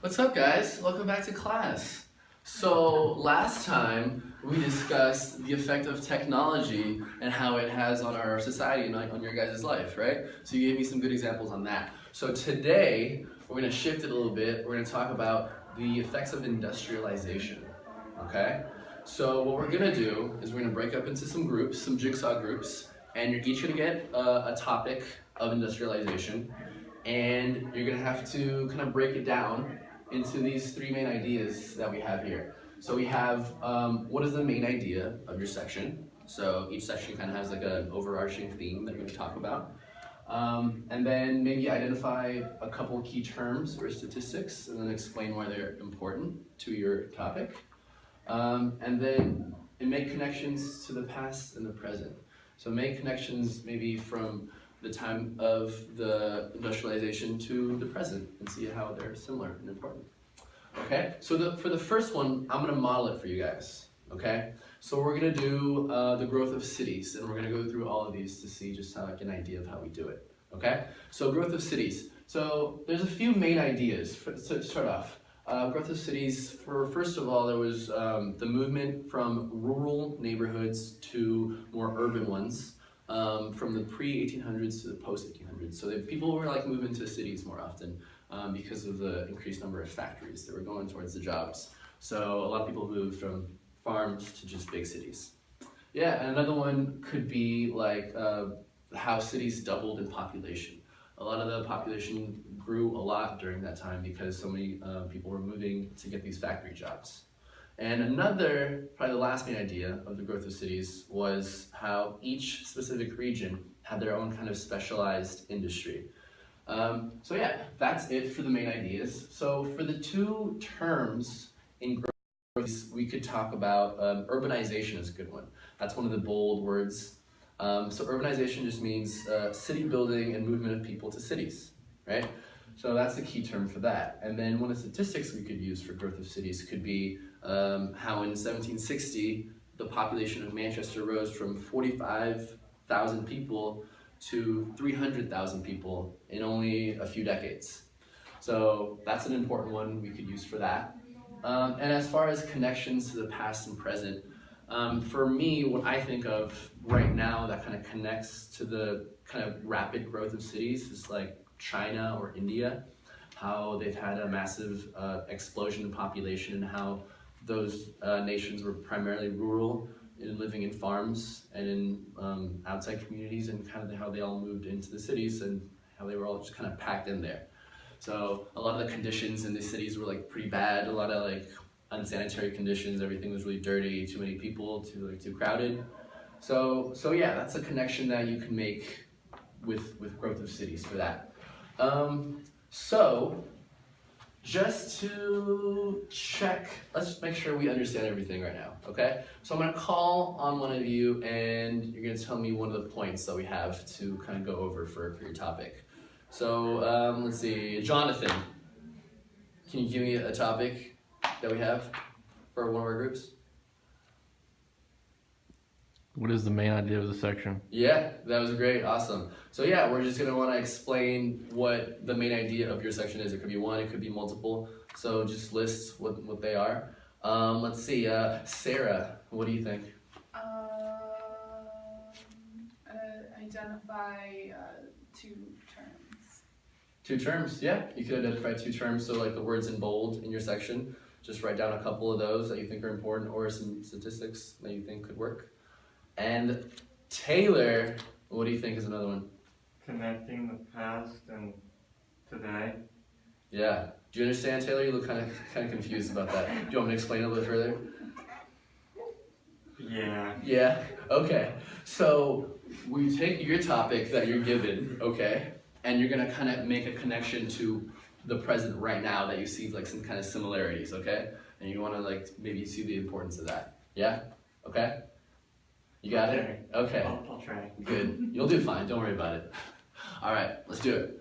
What's up, guys? Welcome back to class. So last time we discussed the effect of technology and how it has on our society and on your guys' life, right? So you gave me some good examples on that. So today we're going to shift it a little bit. We're going to talk about the effects of industrialization, okay? So what we're going to do is we're going to break up into some groups, some jigsaw groups, and you're each going to get a topic of industrialization, and you're going to have to kind of break it down into these three main ideas that we have here. So we have what is the main idea of your section. So each section kind of has like an overarching theme that we're going to talk about. And then maybe identify a couple key terms or statistics and then explain why they're important to your topic. And then make connections to the past and the present. So make connections maybe from the time of the industrialization to the present and see how they're similar and important. Okay, so for the first one, I'm gonna model it for you guys, okay? So we're gonna do the growth of cities, and we're gonna go through all of these to see just how, like, an idea of how we do it, okay? So growth of cities. So there's a few main ideas to start off. Growth of cities, first of all, there was the movement from rural neighborhoods to more urban ones. From the pre-1800s to the post-1800s. So people were like moving to cities more often because of the increased number of factories that were going towards the jobs. So a lot of people moved from farms to just big cities. Yeah, and another one could be like how cities doubled in population. A lot of the population grew a lot during that time because so many people were moving to get these factory jobs. And another, probably the last main idea of the growth of cities was how each specific region had their own kind of specialized industry. So yeah, that's it for the main ideas. So for the two terms in growth, we could talk about urbanization is a good one. That's one of the bold words. So urbanization just means city building and movement of people to cities, right? So that's the key term for that. And then one of the statistics we could use for growth of cities could be how in 1760, the population of Manchester rose from 45,000 people to 300,000 people in only a few decades. So that's an important one we could use for that. And as far as connections to the past and present, for me, what I think of right now that kind of connects to the kind of rapid growth of cities is like China or India, how they've had a massive explosion in population and how those nations were primarily rural and living in farms and in outside communities, and kind of how they all moved into the cities and how they were all just kind of packed in there. So a lot of the conditions in the cities were like pretty bad, a lot of like unsanitary conditions, everything was really dirty, too many people, too crowded. So yeah, that's a connection that you can make with growth of cities for that. So just to check, let's just make sure we understand everything right now, okay? So I'm gonna call on one of you and you're gonna tell me one of the points that we have to kind of go over for your topic. So let's see, Jonathan, can you give me a topic that we have for one of our groups? What is the main idea of the section? Yeah, that was great, awesome. So yeah, we're just gonna wanna explain what the main idea of your section is. It could be one, it could be multiple. So just list what they are. Let's see, Sarah, what do you think? Identify two terms. Two terms, yeah. You could identify two terms, so like the words in bold in your section. Just write down a couple of those that you think are important or some statistics that you think could work. And Taylor, what do you think is another one? Connecting the past and today. Yeah. Do you understand, Taylor? You look kind of confused about that. Do you want me to explain it a little further? Yeah. Yeah? Okay. So we take your topic that you're given, okay, and you're going to kind of make a connection to the present right now that you see like some kind of similarities, okay? And you want to like maybe see the importance of that. Yeah? Okay? You got it? Okay. I'll try. Good. You'll do fine. Don't worry about it. All right, let's do it.